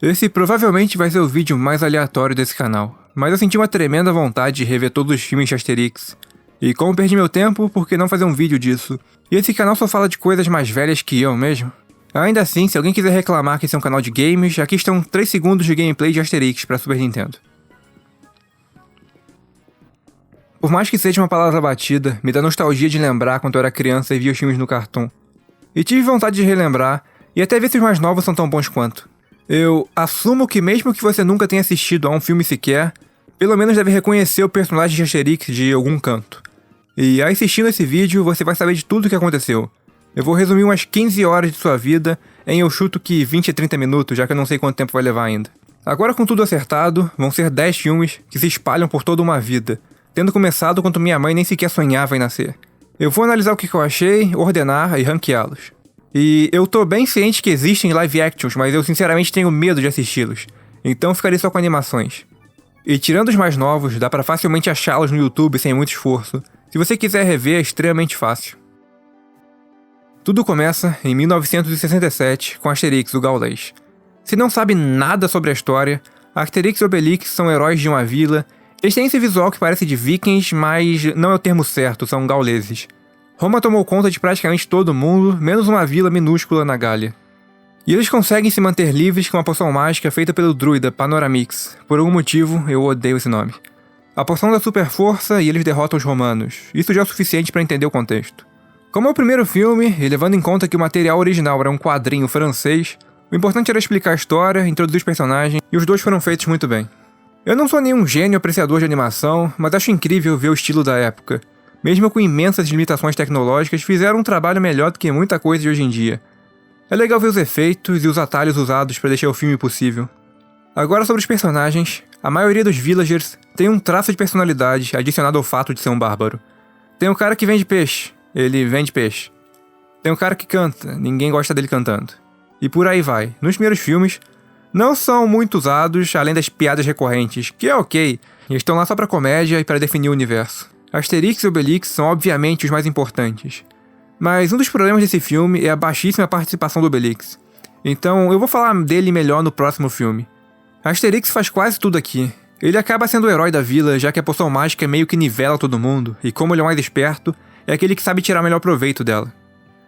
Esse provavelmente vai ser o vídeo mais aleatório desse canal, mas eu senti uma tremenda vontade de rever todos os filmes de Asterix. E como perdi meu tempo, por que não fazer um vídeo disso? E esse canal só fala de coisas mais velhas que eu mesmo. Ainda assim, se alguém quiser reclamar que esse é um canal de games, aqui estão 3 segundos de gameplay de Asterix para Super Nintendo. Por mais que seja uma palavra batida, me dá nostalgia de lembrar quando eu era criança e via os filmes no Cartoon. E tive vontade de relembrar, e até ver se os mais novos são tão bons quanto. Eu assumo que mesmo que você nunca tenha assistido a um filme sequer, pelo menos deve reconhecer o personagem de Asterix de algum canto. E assistindo esse vídeo, você vai saber de tudo o que aconteceu. Eu vou resumir umas 15 horas de sua vida em, eu chuto que 20 a 30 minutos, já que eu não sei quanto tempo vai levar ainda. Agora, com tudo acertado, vão ser 10 filmes que se espalham por toda uma vida, tendo começado quando minha mãe nem sequer sonhava em nascer. Eu vou analisar o que eu achei, ordenar e ranqueá-los. E eu tô bem ciente que existem live actions, mas eu sinceramente tenho medo de assisti-los, então ficarei só com animações. E tirando os mais novos, dá pra facilmente achá-los no YouTube sem muito esforço. Se você quiser rever, é extremamente fácil. Tudo começa em 1967 com Asterix, o Gaulês. Se não sabe nada sobre a história, Asterix e Obelix são heróis de uma vila. Eles têm esse visual que parece de vikings, mas não é o termo certo, são gauleses. Roma tomou conta de praticamente todo mundo, menos uma vila minúscula na Gália. E eles conseguem se manter livres com uma poção mágica feita pelo druida Panoramix. Por algum motivo, eu odeio esse nome. A poção dá super força e eles derrotam os romanos. Isso já é o suficiente para entender o contexto. Como é o primeiro filme, e levando em conta que o material original era um quadrinho francês, o importante era explicar a história, introduzir os personagens, e os dois foram feitos muito bem. Eu não sou nenhum gênio apreciador de animação, mas acho incrível ver o estilo da época. Mesmo com imensas limitações tecnológicas, fizeram um trabalho melhor do que muita coisa de hoje em dia. É legal ver os efeitos e os atalhos usados para deixar o filme possível. Agora sobre os personagens, a maioria dos villagers tem um traço de personalidade adicionado ao fato de ser um bárbaro. Tem um cara que vende peixe, ele vende peixe. Tem um cara que canta, ninguém gosta dele cantando. E por aí vai. Nos primeiros filmes, não são muito usados, além das piadas recorrentes, que é ok, e estão lá só pra comédia e para definir o universo. Asterix e Obelix são obviamente os mais importantes. Mas um dos problemas desse filme é a baixíssima participação do Obelix. Então eu vou falar dele melhor no próximo filme. Asterix faz quase tudo aqui. Ele acaba sendo o herói da vila, já que a poção mágica meio que nivela todo mundo, e como ele é o mais esperto, é aquele que sabe tirar o melhor proveito dela.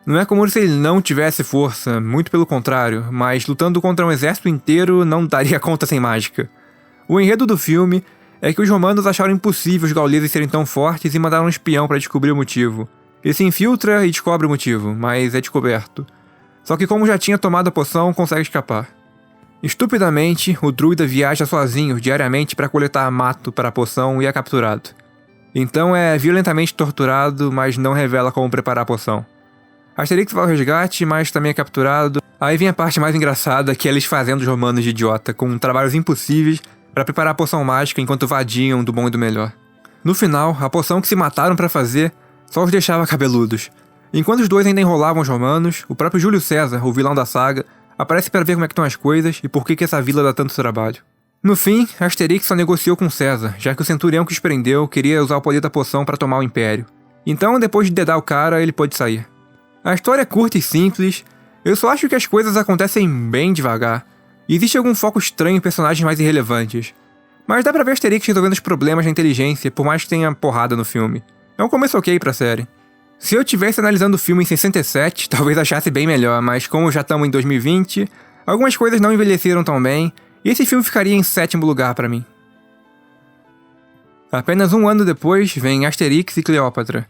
Não é como se ele não tivesse força, muito pelo contrário, mas lutando contra um exército inteiro não daria conta sem mágica. O enredo do filme é que os romanos acharam impossível os gauleses serem tão fortes e mandaram um espião para descobrir o motivo. Ele se infiltra e descobre o motivo, mas é descoberto. Só que como já tinha tomado a poção, consegue escapar. Estupidamente, o druida viaja sozinho diariamente para coletar mato para a poção e é capturado. Então é violentamente torturado, mas não revela como preparar a poção. Asterix vai ao resgate, mas também é capturado. Aí vem a parte mais engraçada, que é eles fazendo os romanos de idiota, com trabalhos impossíveis para preparar a poção mágica enquanto vadiam do bom e do melhor. No final, a poção que se mataram para fazer só os deixava cabeludos. Enquanto os dois ainda enrolavam os romanos, o próprio Júlio César, o vilão da saga, aparece para ver como é que estão as coisas e por que essa vila dá tanto trabalho. No fim, Asterix só negociou com César, já que o centurião que os prendeu queria usar o poder da poção para tomar o império. Então, depois de dedar o cara, ele pôde sair. A história é curta e simples, eu só acho que as coisas acontecem bem devagar. E existe algum foco estranho em personagens mais irrelevantes. Mas dá pra ver Asterix resolvendo os problemas da inteligência, por mais que tenha porrada no filme. É um começo ok pra série. Se eu tivesse analisando o filme em 67, talvez achasse bem melhor, mas como já estamos em 2020, algumas coisas não envelheceram tão bem, e esse filme ficaria em 7º lugar pra mim. Apenas um ano depois, vem Asterix e Cleópatra.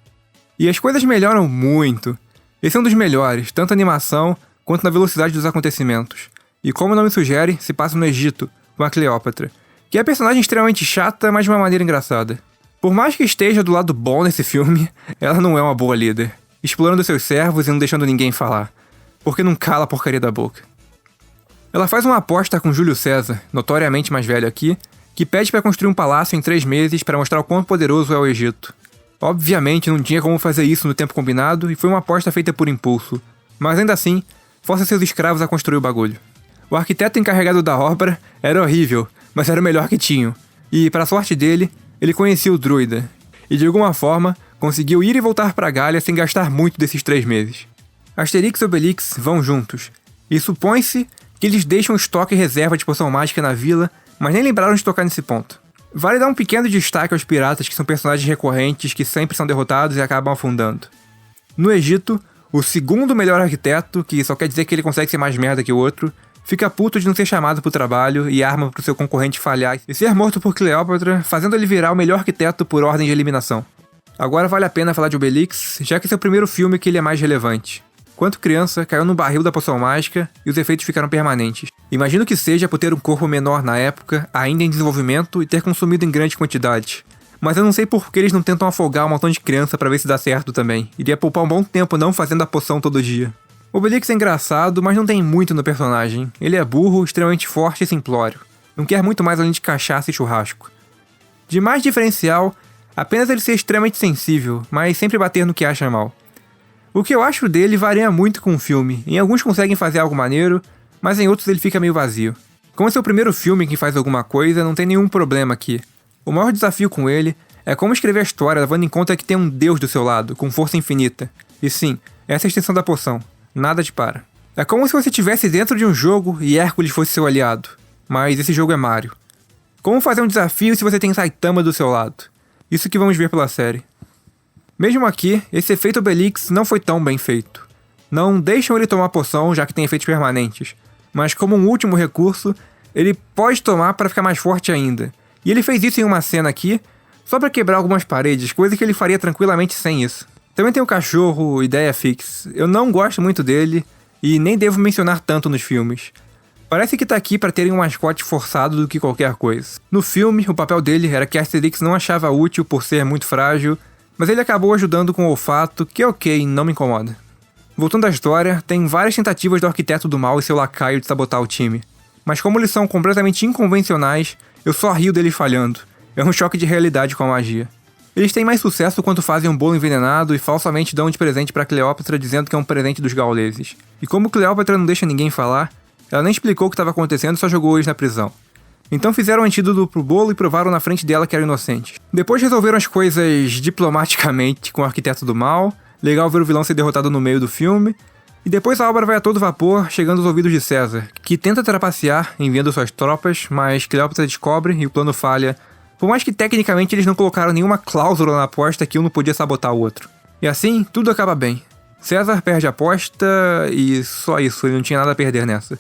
E as coisas melhoram muito. Esse é um dos melhores, tanto na animação quanto na velocidade dos acontecimentos. E como o nome sugere, se passa no Egito, com a Cleópatra, que é personagem extremamente chata, mas de uma maneira engraçada. Por mais que esteja do lado bom nesse filme, ela não é uma boa líder, explorando seus servos e não deixando ninguém falar, porque não cala a porcaria da boca. Ela faz uma aposta com Júlio César, notoriamente mais velho aqui, que pede para construir um palácio em 3 meses para mostrar o quão poderoso é o Egito. Obviamente não tinha como fazer isso no tempo combinado e foi uma aposta feita por impulso, mas ainda assim, força seus escravos a construir o bagulho. O arquiteto encarregado da obra era horrível, mas era o melhor que tinham. E, para sorte dele, ele conhecia o druida. E de alguma forma, conseguiu ir e voltar para Gália sem gastar muito desses 3 meses. Asterix e Obelix vão juntos. E supõe-se que eles deixam estoque e reserva de poção mágica na vila, mas nem lembraram de tocar nesse ponto. Vale dar um pequeno destaque aos piratas, que são personagens recorrentes que sempre são derrotados e acabam afundando. No Egito, o segundo melhor arquiteto, que só quer dizer que ele consegue ser mais merda que o outro, fica puto de não ser chamado pro trabalho e arma pro seu concorrente falhar e ser morto por Cleópatra, fazendo ele virar o melhor arquiteto por ordem de eliminação. Agora vale a pena falar de Obelix, já que esse é o primeiro filme que ele é mais relevante. Quando criança, caiu no barril da poção mágica e os efeitos ficaram permanentes. Imagino que seja por ter um corpo menor na época, ainda em desenvolvimento e ter consumido em grande quantidade. Mas eu não sei por que eles não tentam afogar um montão de criança pra ver se dá certo também. Iria poupar um bom tempo não fazendo a poção todo dia. Obelix é engraçado, mas não tem muito no personagem. Ele é burro, extremamente forte e simplório. Não quer muito mais além de cachaça e churrasco. De mais diferencial, apenas ele ser extremamente sensível, mas sempre bater no que acha mal. O que eu acho dele varia muito com o filme. Em alguns conseguem fazer algo maneiro, mas em outros ele fica meio vazio. Como esse é o primeiro filme que faz alguma coisa, não tem nenhum problema aqui. O maior desafio com ele é como escrever a história levando em conta que tem um deus do seu lado, com força infinita. E sim, essa é a extensão da poção. Nada te para. É como se você estivesse dentro de um jogo e Hércules fosse seu aliado. Mas esse jogo é Mario. Como fazer um desafio se você tem Saitama do seu lado? Isso que vamos ver pela série. Mesmo aqui, esse efeito Obelix não foi tão bem feito. Não deixam ele tomar poção, já que tem efeitos permanentes. Mas como um último recurso, ele pode tomar para ficar mais forte ainda. E ele fez isso em uma cena aqui, só para quebrar algumas paredes, coisa que ele faria tranquilamente sem isso. Também tem o cachorro Ideia Fix. Eu não gosto muito dele, e nem devo mencionar tanto nos filmes. Parece que tá aqui para terem um mascote forçado do que qualquer coisa. No filme, o papel dele era que Asterix não achava útil por ser muito frágil, mas ele acabou ajudando com o olfato, que ok, não me incomoda. Voltando à história, tem várias tentativas do Arquiteto do Mal e seu lacaio de sabotar o time. Mas como eles são completamente inconvencionais, eu só rio deles falhando. É um choque de realidade com a magia. Eles têm mais sucesso quando fazem um bolo envenenado e falsamente dão de presente pra Cleópatra dizendo que é um presente dos gauleses. E como Cleópatra não deixa ninguém falar, ela nem explicou o que estava acontecendo e só jogou eles na prisão. Então fizeram um antídoto pro bolo e provaram na frente dela que eram inocentes. Depois resolveram as coisas diplomaticamente com o Arquiteto do Mal. Legal ver o vilão ser derrotado no meio do filme. E depois a obra vai a todo vapor, chegando aos ouvidos de César, que tenta trapacear enviando suas tropas, mas Cleópatra descobre e o plano falha. Por mais que tecnicamente eles não colocaram nenhuma cláusula na aposta que um não podia sabotar o outro. E assim, tudo acaba bem. César perde a aposta e só isso, ele não tinha nada a perder nessa.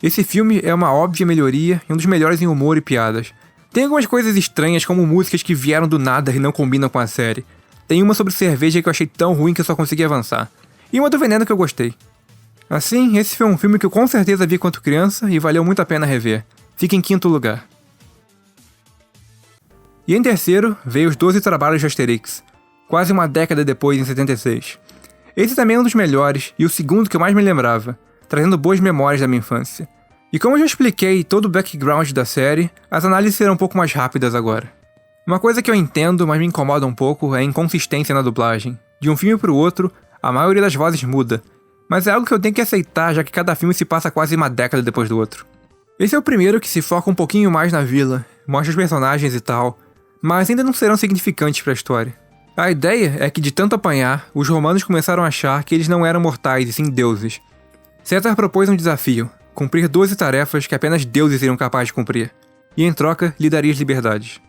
Esse filme é uma óbvia melhoria e um dos melhores em humor e piadas. Tem algumas coisas estranhas, como músicas que vieram do nada e não combinam com a série. Tem uma sobre cerveja que eu achei tão ruim que eu só consegui avançar. E uma do veneno que eu gostei. Assim, esse foi um filme que eu com certeza vi quando criança e valeu muito a pena rever. Fica em quinto lugar. E em terceiro, veio Os 12 Trabalhos de Asterix, quase uma década depois, em 76. Esse também é um dos melhores, e o segundo que eu mais me lembrava, trazendo boas memórias da minha infância. E como eu já expliquei todo o background da série, as análises serão um pouco mais rápidas agora. Uma coisa que eu entendo, mas me incomoda um pouco, é a inconsistência na dublagem. De um filme pro outro, a maioria das vozes muda, mas é algo que eu tenho que aceitar, já que cada filme se passa quase uma década depois do outro. Esse é o primeiro que se foca um pouquinho mais na vila, mostra os personagens e tal, mas ainda não serão significantes para a história. A ideia é que de tanto apanhar, os romanos começaram a achar que eles não eram mortais e sim deuses. César propôs um desafio, cumprir 12 tarefas que apenas deuses seriam capazes de cumprir, e em troca lhe daria as liberdades.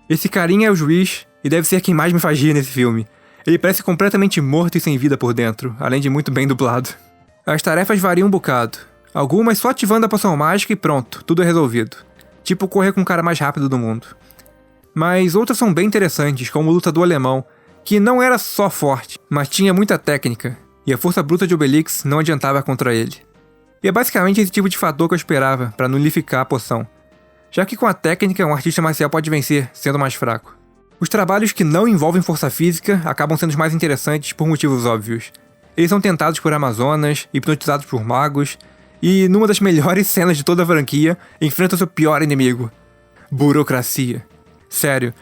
Esse carinha é o juiz, e deve ser quem mais me faz rir nesse filme. Ele parece completamente morto e sem vida por dentro, além de muito bem dublado. As tarefas variam um bocado, algumas só ativando a poção mágica e pronto, tudo é resolvido. Tipo correr com o cara mais rápido do mundo. Mas outras são bem interessantes, como o lutador alemão, que não era só forte, mas tinha muita técnica, e a força bruta de Obelix não adiantava contra ele. E é basicamente esse tipo de fator que eu esperava, para nulificar a poção, já que com a técnica um artista marcial pode vencer, sendo mais fraco. Os trabalhos que não envolvem força física acabam sendo os mais interessantes por motivos óbvios. Eles são tentados por amazonas, hipnotizados por magos, e numa das melhores cenas de toda a franquia, enfrentam seu pior inimigo: burocracia. Sério,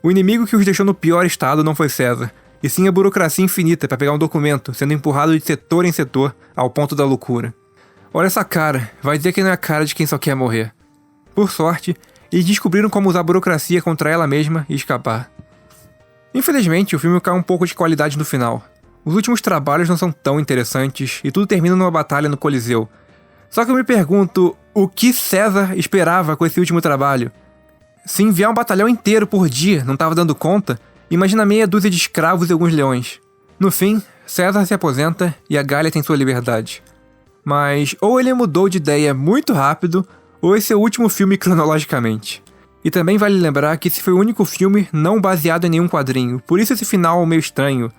o inimigo que os deixou no pior estado não foi César, e sim a burocracia infinita para pegar um documento, sendo empurrado de setor em setor, ao ponto da loucura. Olha essa cara, vai dizer que não é a cara de quem só quer morrer. Por sorte, eles descobriram como usar a burocracia contra ela mesma e escapar. Infelizmente, o filme cai um pouco de qualidade no final. Os últimos trabalhos não são tão interessantes, e tudo termina numa batalha no Coliseu. Só que eu me pergunto, o que César esperava com esse último trabalho? Se enviar um batalhão inteiro por dia não estava dando conta, imagina meia dúzia de escravos e alguns leões. No fim, César se aposenta e a Gália tem sua liberdade. Mas ou ele mudou de ideia muito rápido, ou esse é o último filme cronologicamente. E também vale lembrar que esse foi o único filme não baseado em nenhum quadrinho, por isso esse final meio estranho.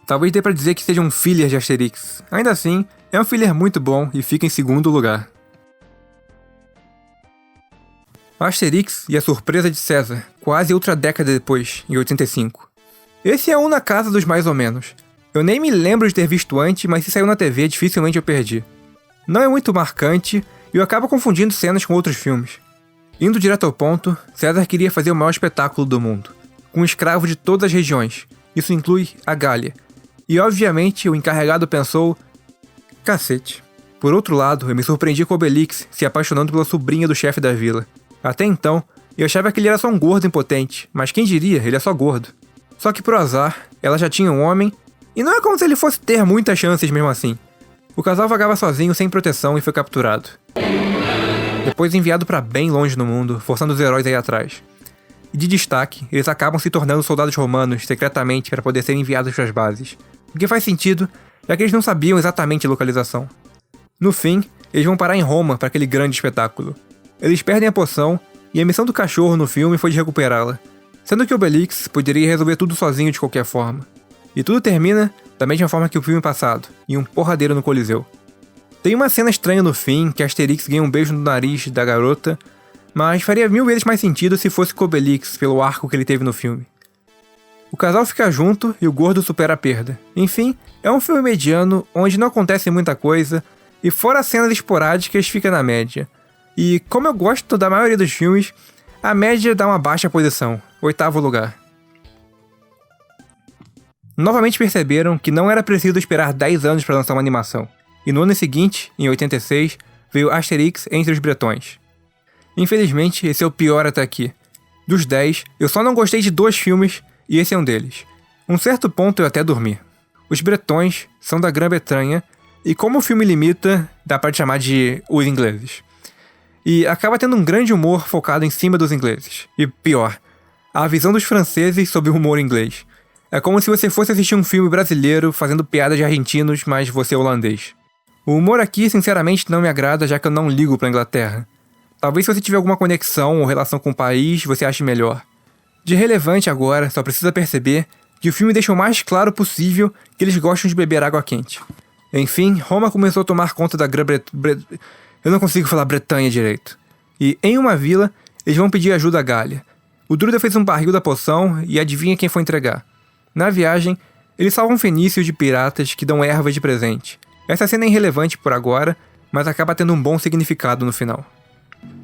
Talvez dê pra dizer que seja um filler de Asterix. Ainda assim, é um filler muito bom e fica em segundo lugar. Asterix e a Surpresa de César, quase outra década depois, em 85. Esse é um na casa dos mais ou menos. Eu nem me lembro de ter visto antes, mas se saiu na TV, dificilmente eu perdi. Não é muito marcante e eu acabo confundindo cenas com outros filmes. Indo direto ao ponto, César queria fazer o maior espetáculo do mundo, com escravos de todas as regiões. Isso inclui a Gália. E obviamente o encarregado pensou: cacete. Por outro lado, eu me surpreendi com Obelix se apaixonando pela sobrinha do chefe da vila. Até então, eu achava que ele era só um gordo impotente, mas quem diria, ele é só gordo. Só que por azar, ela já tinha um homem, e não é como se ele fosse ter muitas chances mesmo assim. O casal vagava sozinho, sem proteção, e foi capturado. Depois enviado pra bem longe no mundo, forçando os heróis a ir atrás. E de destaque, eles acabam se tornando soldados romanos secretamente para poder serem enviados para as bases. O que faz sentido, já que eles não sabiam exatamente a localização. No fim, eles vão parar em Roma para aquele grande espetáculo. Eles perdem a poção, e a missão do cachorro no filme foi de recuperá-la, sendo que Obelix poderia resolver tudo sozinho de qualquer forma. E tudo termina da mesma forma que o filme passado, em um porradeiro no Coliseu. Tem uma cena estranha no fim, que Asterix ganha um beijo no nariz da garota, mas faria 1000 vezes mais sentido se fosse com Obelix, pelo arco que ele teve no filme. O casal fica junto e o gordo supera a perda. Enfim, é um filme mediano, onde não acontece muita coisa, e fora as cenas esporádicas fica na média. E como eu gosto da maioria dos filmes, a média dá uma baixa posição, 8º lugar. Novamente perceberam que não era preciso esperar 10 anos para lançar uma animação, e no ano seguinte, em 86, veio Asterix entre os Bretões. Infelizmente, esse é o pior até aqui. Dos 10, eu só não gostei de 2 filmes, e esse é um deles. Um certo ponto eu até dormi. Os Bretões são da Grã-Bretanha, e como o filme limita, dá pra chamar de os ingleses. E acaba tendo um grande humor focado em cima dos ingleses. E pior, a visão dos franceses sobre o humor inglês. É como se você fosse assistir um filme brasileiro fazendo piadas de argentinos, mas você é holandês. O humor aqui, sinceramente, não me agrada, já que eu não ligo pra Inglaterra. Talvez se você tiver alguma conexão ou relação com o país, você ache melhor. De relevante agora, só precisa perceber que o filme deixa o mais claro possível que eles gostam de beber água quente. Enfim, Roma começou a tomar conta da Eu não consigo falar Bretanha direito. E em uma vila, eles vão pedir ajuda à Gália. O druida fez um barril da poção e adivinha quem foi entregar. Na viagem, eles salvam fenícios de piratas que dão ervas de presente. Essa cena é irrelevante por agora, mas acaba tendo um bom significado no final.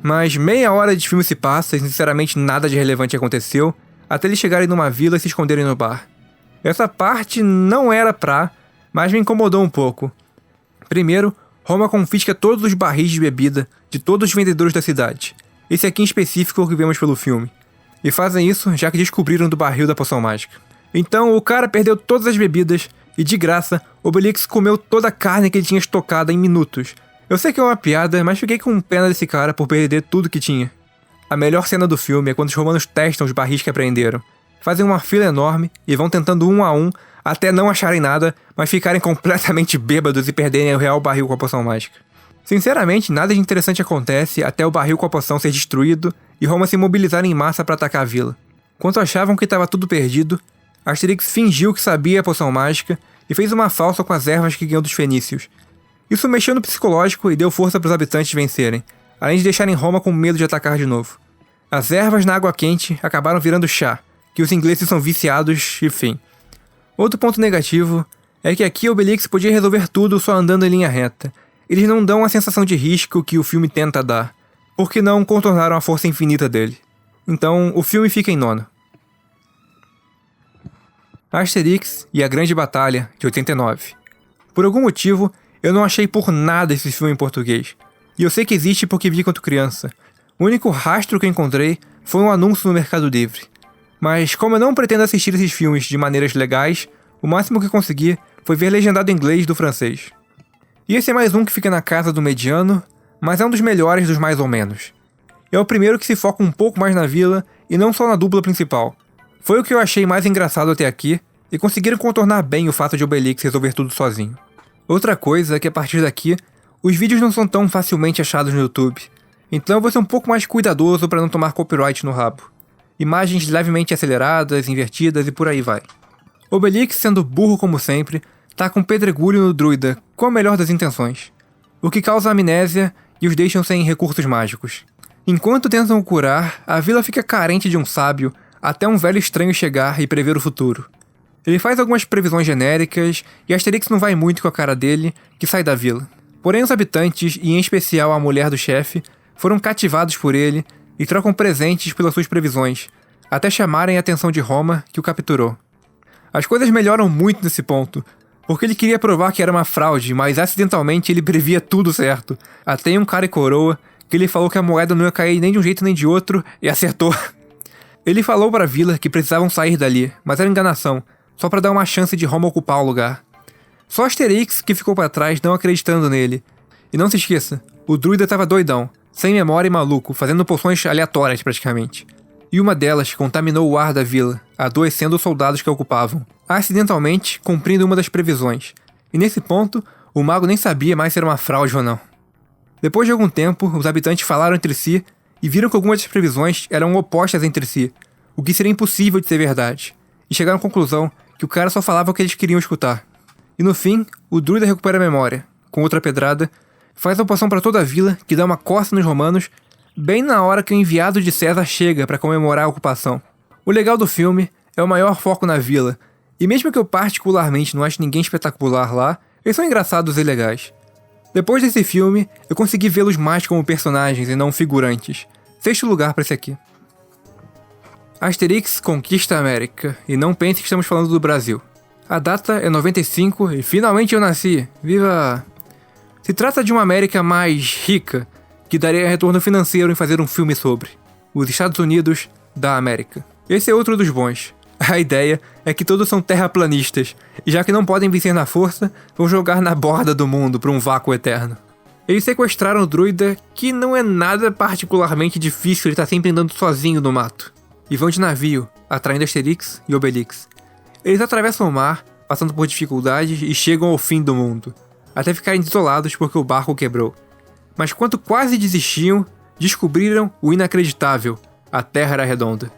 Mas meia hora de filme se passa e sinceramente nada de relevante aconteceu, até eles chegarem numa vila e se esconderem no bar. Essa parte não era mas me incomodou um pouco. Primeiro, Roma confisca todos os barris de bebida de todos os vendedores da cidade. Esse aqui em específico é o que vemos pelo filme. E fazem isso já que descobriram do barril da poção mágica. Então o cara perdeu todas as bebidas e de graça, Obelix comeu toda a carne que ele tinha estocada em minutos. Eu sei que é uma piada, mas fiquei com pena desse cara por perder tudo que tinha. A melhor cena do filme é quando os romanos testam os barris que apreenderam. Fazem uma fila enorme e vão tentando um a um até não acharem nada, mas ficarem completamente bêbados e perderem o real barril com a poção mágica. Sinceramente, nada de interessante acontece até o barril com a poção ser destruído e Roma se mobilizar em massa para atacar a vila. Quando achavam que estava tudo perdido, Asterix fingiu que sabia a poção mágica e fez uma falsa com as ervas que ganhou dos fenícios. Isso mexeu no psicológico e deu força para os habitantes vencerem, além de deixarem Roma com medo de atacar de novo. As ervas na água quente acabaram virando chá, que os ingleses são viciados e fim. Outro ponto negativo é que aqui Obelix podia resolver tudo só andando em linha reta. Eles não dão a sensação de risco que o filme tenta dar, porque não contornaram a força infinita dele. Então, o filme fica em nono. Asterix e a Grande Batalha, de 89. Por algum motivo, eu não achei por nada esse filme em português. E eu sei que existe porque vi quando criança. O único rastro que eu encontrei foi um anúncio no Mercado Livre. Mas como eu não pretendo assistir esses filmes de maneiras legais, o máximo que consegui foi ver legendado em inglês do francês. E esse é mais um que fica na casa do mediano, mas é um dos melhores dos mais ou menos. É o primeiro que se foca um pouco mais na vila e não só na dupla principal. Foi o que eu achei mais engraçado até aqui, e conseguiram contornar bem o fato de Obelix resolver tudo sozinho. Outra coisa é que a partir daqui, os vídeos não são tão facilmente achados no YouTube, então eu vou ser um pouco mais cuidadoso para não tomar copyright no rabo. Imagens levemente aceleradas, invertidas e por aí vai. Obelix, sendo burro como sempre, tá com pedregulho no druida, com a melhor das intenções, o que causa amnésia e os deixam sem recursos mágicos. Enquanto tentam o curar, a vila fica carente de um sábio, até um velho estranho chegar e prever o futuro. Ele faz algumas previsões genéricas, e Asterix não vai muito com a cara dele, que sai da vila. Porém os habitantes, e em especial a mulher do chefe, foram cativados por ele e trocam presentes pelas suas previsões, até chamarem a atenção de Roma, que o capturou. As coisas melhoram muito nesse ponto, porque ele queria provar que era uma fraude, mas acidentalmente ele previa tudo certo. Até em um cara e coroa, que ele falou que a moeda não ia cair nem de um jeito nem de outro, e acertou. Ele falou para a vila que precisavam sair dali, mas era enganação, só para dar uma chance de Roma ocupar o lugar. Só Asterix que ficou para trás não acreditando nele. E não se esqueça, o druida tava doidão, sem memória e maluco, fazendo poções aleatórias praticamente. E uma delas contaminou o ar da vila, adoecendo os soldados que a ocupavam, acidentalmente cumprindo uma das previsões. E nesse ponto, o mago nem sabia mais se era uma fraude ou não. Depois de algum tempo, os habitantes falaram entre si e viram que algumas das previsões eram opostas entre si, o que seria impossível de ser verdade. E chegaram à conclusão que o cara só falava o que eles queriam escutar. E no fim, o druida recupera a memória, com outra pedrada, faz a poção para toda a vila, que dá uma coça nos romanos, bem na hora que o enviado de César chega para comemorar a ocupação. O legal do filme é o maior foco na vila, e mesmo que eu particularmente não ache ninguém espetacular lá, eles são engraçados e legais. Depois desse filme, eu consegui vê-los mais como personagens e não figurantes. 6º lugar para esse aqui. Asterix conquista a América, e não pense que estamos falando do Brasil. A data é 95 e finalmente eu nasci. Viva! Se trata de uma América mais rica, que daria retorno financeiro em fazer um filme sobre. Os Estados Unidos da América. Esse é outro dos bons. A ideia é que todos são terraplanistas, e já que não podem vencer na força, vão jogar na borda do mundo para um vácuo eterno. Eles sequestraram o druida, que não é nada particularmente difícil, ele tá sempre andando sozinho no mato. E vão de navio, atraindo Asterix e Obelix. Eles atravessam o mar, passando por dificuldades e chegam ao fim do mundo, até ficarem desolados porque o barco quebrou. Mas quando quase desistiam, descobriram o inacreditável: a Terra era redonda.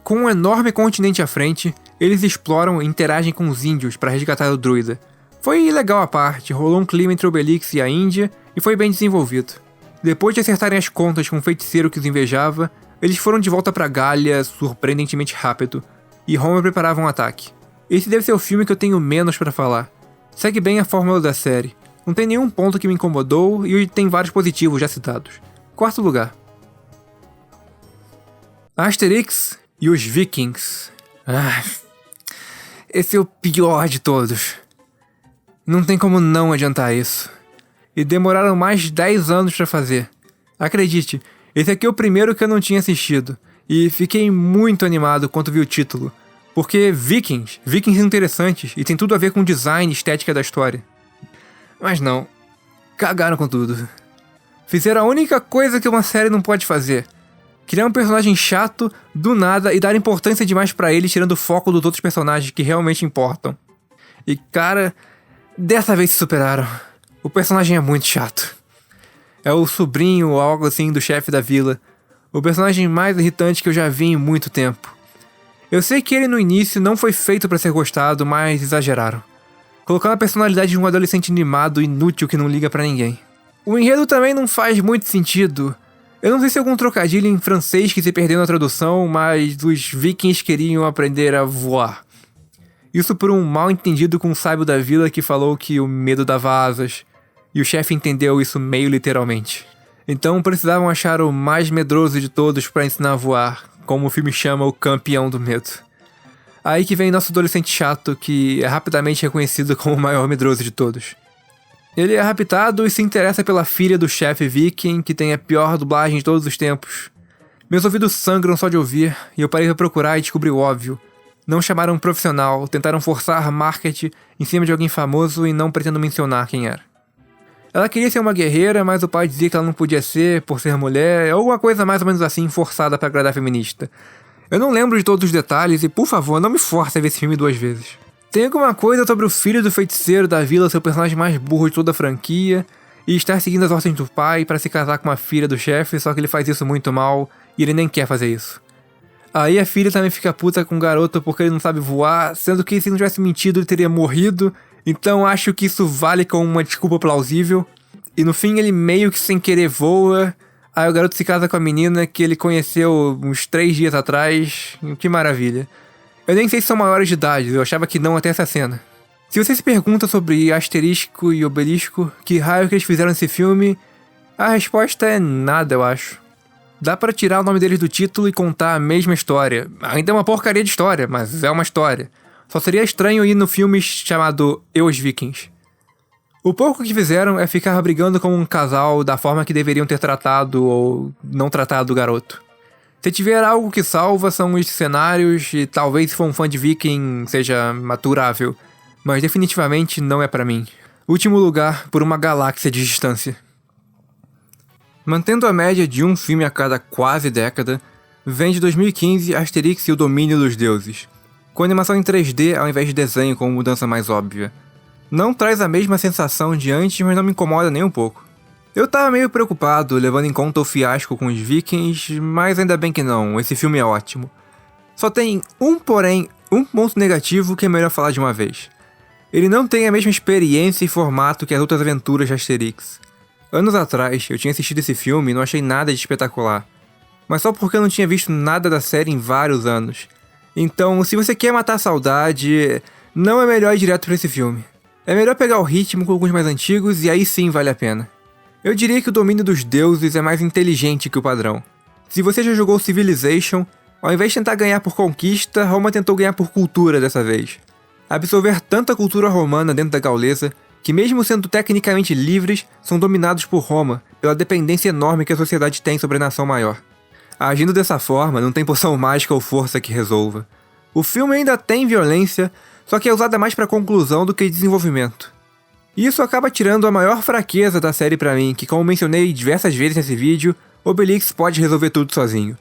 Com um enorme continente à frente, eles exploram e interagem com os índios para resgatar o druida. Foi legal a parte, rolou um clima entre Obelix e a Índia e foi bem desenvolvido. Depois de acertarem as contas com um feiticeiro que os invejava, eles foram de volta para Gália surpreendentemente rápido, e Roma preparava um ataque. Esse deve ser o filme que eu tenho menos para falar. Segue bem a fórmula da série. Não tem nenhum ponto que me incomodou e tem vários positivos já citados. 4º lugar. Asterix e os Vikings. Esse é o pior de todos. Não tem como não adiantar isso. E demoraram mais de 10 anos pra fazer. Acredite, esse aqui é o primeiro que eu não tinha assistido. E fiquei muito animado quando vi o título. Porque Vikings interessantes e tem tudo a ver com o design e estética da história. Mas não. Cagaram com tudo. Fizeram a única coisa que uma série não pode fazer: criar um personagem chato, do nada, e dar importância demais pra ele, tirando o foco dos outros personagens que realmente importam. E cara, dessa vez se superaram. O personagem é muito chato. É o sobrinho ou algo assim do chefe da vila. O personagem mais irritante que eu já vi em muito tempo. Eu sei que ele no início não foi feito pra ser gostado, mas exageraram. Colocando a personalidade de um adolescente animado inútil que não liga pra ninguém. O enredo também não faz muito sentido. Eu não sei se é algum trocadilho em francês que se perdeu na tradução, mas os vikings queriam aprender a voar. Isso por um mal entendido com um sábio da vila que falou que o medo dava asas, e o chefe entendeu isso meio literalmente. Então precisavam achar o mais medroso de todos para ensinar a voar, como o filme chama o campeão do medo. Aí que vem nosso adolescente chato, que é rapidamente reconhecido como o maior medroso de todos. Ele é raptado e se interessa pela filha do chefe viking, que tem a pior dublagem de todos os tempos. Meus ouvidos sangram só de ouvir, e eu parei pra procurar e descobri o óbvio. Não chamaram um profissional, tentaram forçar marketing em cima de alguém famoso e não pretendo mencionar quem era. Ela queria ser uma guerreira, mas o pai dizia que ela não podia ser por ser mulher, ou alguma coisa mais ou menos assim, forçada pra agradar a feminista. Eu não lembro de todos os detalhes e, por favor, não me force a ver esse filme 2 vezes. Tem alguma coisa sobre o filho do feiticeiro da vila ser o personagem mais burro de toda a franquia e estar seguindo as ordens do pai para se casar com uma filha do chefe, só que ele faz isso muito mal e ele nem quer fazer isso. Aí a filha também fica puta com o garoto porque ele não sabe voar, sendo que se não tivesse mentido ele teria morrido, então acho que isso vale como uma desculpa plausível. E no fim ele meio que sem querer voa, aí o garoto se casa com a menina que ele conheceu uns 3 dias atrás, que maravilha. Eu nem sei se são maiores de idade, eu achava que não até essa cena. Se você se pergunta sobre Asterisco e Obelisco, que raio que eles fizeram nesse filme, a resposta é nada, eu acho. Dá pra tirar o nome deles do título e contar a mesma história. Ainda é uma porcaria de história, mas é uma história. Só seria estranho ir no filme chamado Eu os Vikings. O pouco que fizeram é ficar brigando como um casal da forma que deveriam ter tratado ou não tratado o garoto. Se tiver algo que salva são os cenários e talvez se for um fã de Viking seja maturável, mas definitivamente não é pra mim. Último lugar por uma galáxia de distância. Mantendo a média de um filme a cada quase década, vem de 2015 Asterix e o Domínio dos Deuses, com animação em 3D ao invés de desenho com mudança mais óbvia. Não traz a mesma sensação de antes, mas não me incomoda nem um pouco. Eu tava meio preocupado, levando em conta o fiasco com os Vikings, mas ainda bem que não, esse filme é ótimo. Só tem um ponto negativo que é melhor falar de uma vez. Ele não tem a mesma experiência e formato que as outras aventuras de Asterix. Anos atrás, eu tinha assistido esse filme e não achei nada de espetacular. Mas só porque eu não tinha visto nada da série em vários anos. Então, se você quer matar a saudade, não é melhor ir direto pra esse filme. É melhor pegar o ritmo com alguns mais antigos e aí sim vale a pena. Eu diria que o Domínio dos Deuses é mais inteligente que o padrão. Se você já jogou Civilization, ao invés de tentar ganhar por conquista, Roma tentou ganhar por cultura dessa vez. Absorver tanta cultura romana dentro da Gaulesa, que mesmo sendo tecnicamente livres, são dominados por Roma, pela dependência enorme que a sociedade tem sobre a nação maior. Agindo dessa forma, não tem poção mágica ou força que resolva. O filme ainda tem violência, só que é usada mais para conclusão do que desenvolvimento. Isso acaba tirando a maior fraqueza da série pra mim, que como mencionei diversas vezes nesse vídeo, Obelix pode resolver tudo sozinho.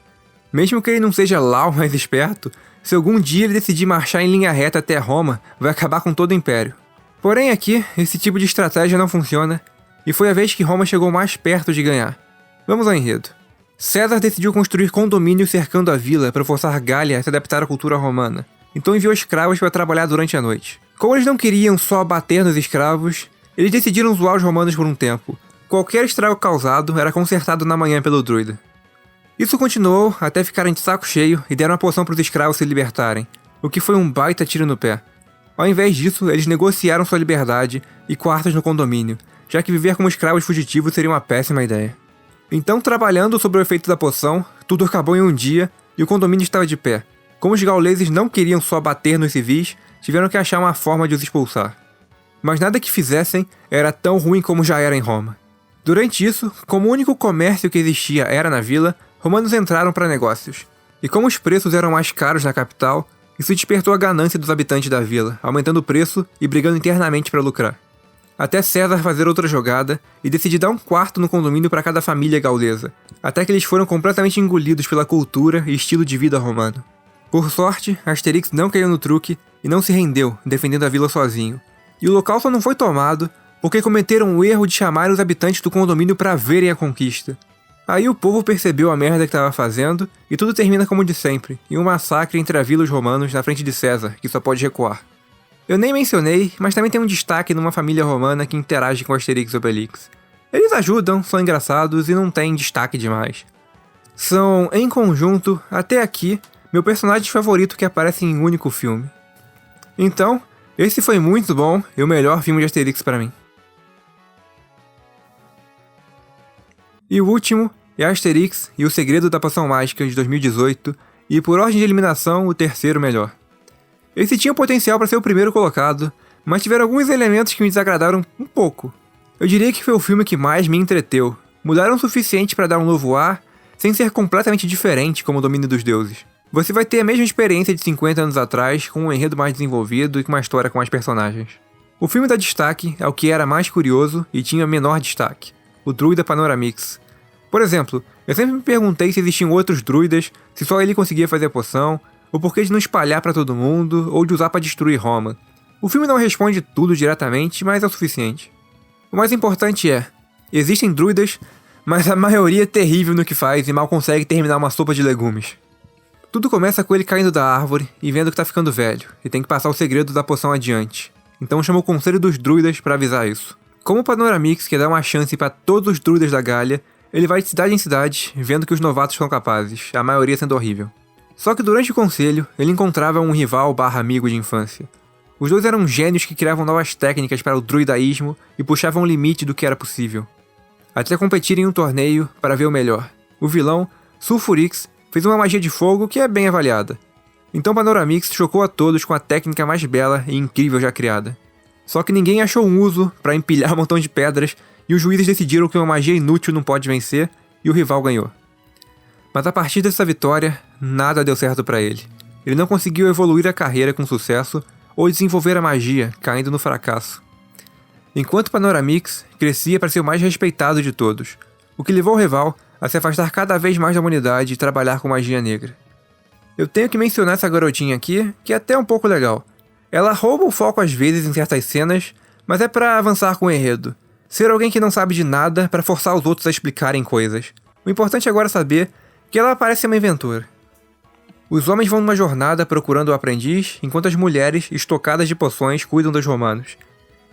Mesmo que ele não seja lá o mais esperto, se algum dia ele decidir marchar em linha reta até Roma, vai acabar com todo o Império. Porém aqui, esse tipo de estratégia não funciona, e foi a vez que Roma chegou mais perto de ganhar. Vamos ao enredo. César decidiu construir condomínios cercando a vila para forçar Gália a se adaptar à cultura romana, então enviou escravos para trabalhar durante a noite. Como eles não queriam só bater nos escravos, eles decidiram zoar os romanos por um tempo. Qualquer estrago causado era consertado na manhã pelo druida. Isso continuou até ficarem de saco cheio e deram uma poção para os escravos se libertarem, o que foi um baita tiro no pé. Ao invés disso, eles negociaram sua liberdade e quartos no condomínio, já que viver como escravos fugitivos seria uma péssima ideia. Então, trabalhando sobre o efeito da poção, tudo acabou em um dia e o condomínio estava de pé. Como os gauleses não queriam só bater nos civis, tiveram que achar uma forma de os expulsar. Mas nada que fizessem era tão ruim como já era em Roma. Durante isso, como o único comércio que existia era na vila, romanos entraram para negócios. E como os preços eram mais caros na capital, isso despertou a ganância dos habitantes da vila, aumentando o preço e brigando internamente para lucrar. Até César fazer outra jogada e decidir dar um quarto no condomínio para cada família gaulesa, até que eles foram completamente engolidos pela cultura e estilo de vida romano. Por sorte, Asterix não caiu no truque e não se rendeu, defendendo a vila sozinho. E o local só não foi tomado porque cometeram o erro de chamar os habitantes do condomínio para verem a conquista. Aí o povo percebeu a merda que estava fazendo e tudo termina como de sempre, em um massacre entre a vila e os romanos na frente de César, que só pode recuar. Eu nem mencionei, mas também tem um destaque numa família romana que interage com Asterix e Obelix. Eles ajudam, são engraçados e não tem destaque demais. São, em conjunto, até aqui, meu personagem favorito que aparece em um único filme. Então, esse foi muito bom e o melhor filme de Asterix pra mim. E o último é Asterix e o Segredo da Poção Mágica de 2018 e por ordem de eliminação o terceiro melhor. Esse tinha potencial para ser o primeiro colocado, mas tiveram alguns elementos que me desagradaram um pouco. Eu diria que foi o filme que mais me entreteu. Mudaram o suficiente para dar um novo ar, sem ser completamente diferente como o Domínio dos Deuses. Você vai ter a mesma experiência de 50 anos atrás, com um enredo mais desenvolvido e com uma história com mais personagens. O filme dá destaque ao que era mais curioso e tinha menor destaque, o druida Panoramix. Por exemplo, eu sempre me perguntei se existiam outros druidas, se só ele conseguia fazer a poção, o porquê de não espalhar pra todo mundo, ou de usar pra destruir Roma. O filme não responde tudo diretamente, mas é o suficiente. O mais importante é, existem druidas, mas a maioria é terrível no que faz e mal consegue terminar uma sopa de legumes. Tudo começa com ele caindo da árvore e vendo que tá ficando velho, e tem que passar o segredo da poção adiante. Então chama o conselho dos druidas pra avisar isso. Como o Panoramix quer dar uma chance pra todos os druidas da Gália, ele vai de cidade em cidade, vendo que os novatos são capazes, a maioria sendo horrível. Só que durante o conselho, ele encontrava um rival barra amigo de infância. Os dois eram gênios que criavam novas técnicas para o druidaísmo e puxavam o limite do que era possível. Até competirem em um torneio para ver o melhor. O vilão, Sulfurix, fez uma magia de fogo que é bem avaliada. Então Panoramix chocou a todos com a técnica mais bela e incrível já criada. Só que ninguém achou um uso para empilhar um montão de pedras e os juízes decidiram que uma magia inútil não pode vencer e o rival ganhou. Mas a partir dessa vitória, nada deu certo para ele. Ele não conseguiu evoluir a carreira com sucesso ou desenvolver a magia, caindo no fracasso. Enquanto Panoramix crescia para ser o mais respeitado de todos, o que levou o rival a se afastar cada vez mais da humanidade e trabalhar com magia negra. Eu tenho que mencionar essa garotinha aqui, que é até um pouco legal. Ela rouba o foco às vezes em certas cenas, mas é para avançar com o enredo. Ser alguém que não sabe de nada para forçar os outros a explicarem coisas. O importante agora é saber que ela parece ser uma inventora. Os homens vão numa jornada procurando o aprendiz, enquanto as mulheres, estocadas de poções, cuidam dos romanos.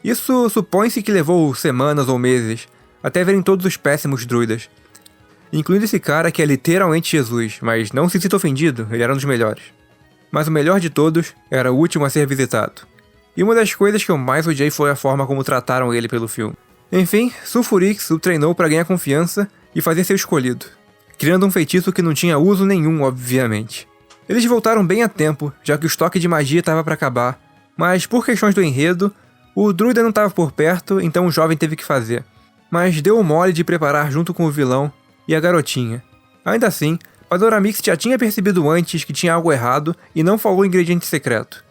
Isso supõe-se que levou semanas ou meses, até verem todos os péssimos druidas. Incluindo esse cara que é literalmente Jesus, mas não se sinta ofendido, ele era um dos melhores. Mas o melhor de todos era o último a ser visitado. E uma das coisas que eu mais odiei foi a forma como trataram ele pelo filme. Enfim, Sulfurix o treinou para ganhar confiança e fazer seu escolhido, criando um feitiço que não tinha uso nenhum, obviamente. Eles voltaram bem a tempo, já que o estoque de magia estava para acabar, mas por questões do enredo, o druida não estava por perto, então o jovem teve que fazer. Mas deu o mole de preparar junto com o vilão e a garotinha. Ainda assim, Panoramix já tinha percebido antes que tinha algo errado e não falou o ingrediente secreto.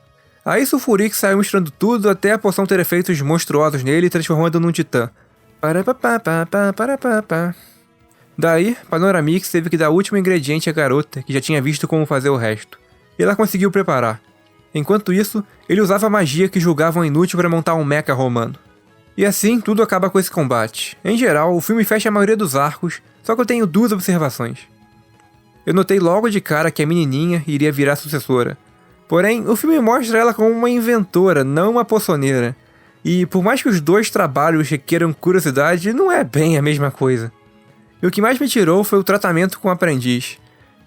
Aí Sulfurix saiu misturando tudo até a poção ter efeitos monstruosos nele, transformando num titã. Daí, Panoramix teve que dar o último ingrediente à garota, que já tinha visto como fazer o resto. E ela conseguiu preparar. Enquanto isso, ele usava a magia que julgavam inútil para montar um mecha romano. E assim, tudo acaba com esse combate. Em geral, o filme fecha a maioria dos arcos, só que eu tenho duas observações. Eu notei logo de cara que a menininha iria virar sucessora. Porém, o filme mostra ela como uma inventora, não uma pocioneira. E por mais que os dois trabalhos requeram curiosidade, não é bem a mesma coisa. E o que mais me tirou foi o tratamento com o aprendiz,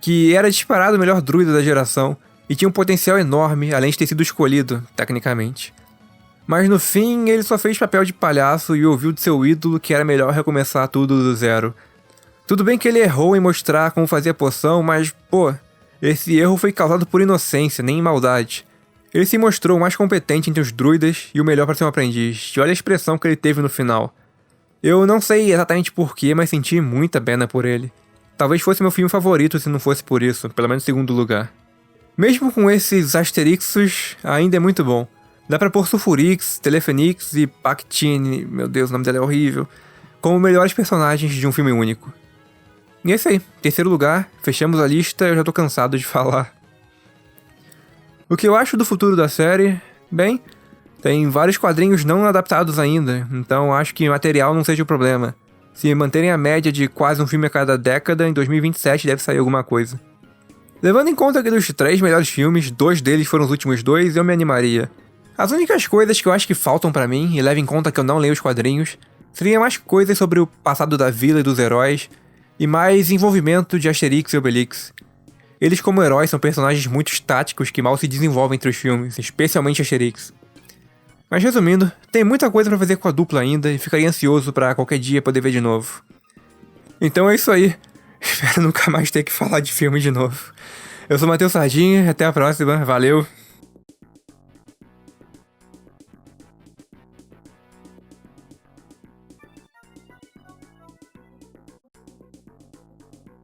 que era disparado o melhor druida da geração e tinha um potencial enorme, além de ter sido escolhido, tecnicamente. Mas no fim, ele só fez papel de palhaço e ouviu de seu ídolo que era melhor recomeçar tudo do zero. Tudo bem que ele errou em mostrar como fazer a poção, mas, pô, esse erro foi causado por inocência, nem maldade. Ele se mostrou o mais competente entre os druidas e o melhor para ser um aprendiz, e olha a expressão que ele teve no final. Eu não sei exatamente porquê, mas senti muita pena por ele. Talvez fosse meu filme favorito se não fosse por isso, pelo menos em segundo lugar. Mesmo com esses asterixos, ainda é muito bom. Dá pra pôr Sulfurix, Telefenix e Pactine, meu Deus, o nome dela é horrível, como melhores personagens de um filme único. E é isso aí, terceiro lugar, fechamos a lista, eu já tô cansado de falar. O que eu acho do futuro da série? Bem, tem vários quadrinhos não adaptados ainda, então acho que material não seja o problema. Se manterem a média de quase um filme a cada década, em 2027 deve sair alguma coisa. Levando em conta que dos 3 melhores filmes, 2 deles foram os últimos 2, eu me animaria. As únicas coisas que eu acho que faltam pra mim, e leva em conta que eu não leio os quadrinhos, seriam mais coisas sobre o passado da vila e dos heróis, e mais envolvimento de Asterix e Obelix. Eles como heróis são personagens muito estáticos que mal se desenvolvem entre os filmes, especialmente Asterix. Mas resumindo, tem muita coisa pra fazer com a dupla ainda e ficaria ansioso pra qualquer dia poder ver de novo. Então é isso aí. Espero nunca mais ter que falar de filme de novo. Eu sou Matheus Sardinha, até a próxima, valeu!